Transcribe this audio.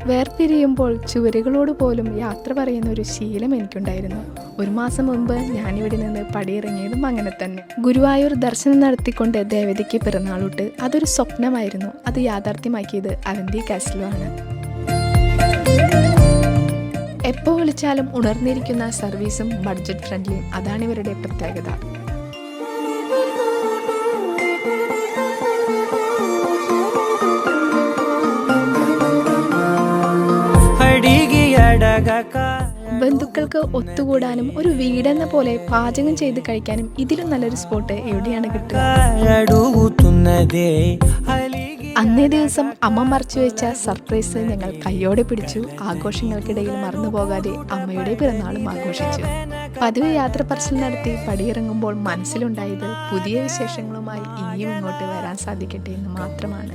വേർപിരിയുമ്പോൾ ചുവരുകളോട് പോലും യാത്ര പറയുന്ന ഒരു ശീലം എനിക്കുണ്ടായിരുന്നു. 1 മാസം മുൻപ് ഞാനിവിടെ നിന്ന് പടിയിറങ്ങിയതും അങ്ങനെ തന്നെ. ഗുരുവായൂർ ദർശനം നടത്തിക്കൊണ്ട് ദേവതയ്ക്ക് പിറന്നാളൂട്ട്. അതൊരു സ്വപ്നമായിരുന്നു. അത് യാഥാർത്ഥ്യമാക്കിയത് അവന്തി കാസിലുമാണ്. എപ്പോൾ വിളിച്ചാലും ഉണർന്നിരിക്കുന്ന സർവീസും ബഡ്ജറ്റ് ഫ്രണ്ട്ലിയും അതാണ് ഇവരുടെ പ്രത്യേകത. ബന്ധുക്കൾക്ക് ഒത്തുകൂടാനും ഒരു വീടെന്ന പോലെ പാചകം ചെയ്ത് കഴിക്കാനും ഇതിലും നല്ലൊരു സ്പോട്ട് എവിടെയാണ് കിട്ടുക? അന്നേ ദിവസം അമ്മ മറച്ചു വെച്ച സർപ്രൈസ് ഞങ്ങൾ കയ്യോടെ പിടിച്ചു. ആഘോഷങ്ങൾക്കിടയിൽ മറന്നുപോകാതെ അമ്മയുടെ പിറന്നാളും ആഘോഷിച്ചു. പതിവ് യാത്ര പറച്ചിൽ നടത്തി പടിയിറങ്ങുമ്പോൾ മനസ്സിലുണ്ടായത് പുതിയ വിശേഷങ്ങളുമായി ഇനിയും ഇങ്ങോട്ട് വരാൻ സാധിക്കട്ടെ എന്ന് മാത്രമാണ്.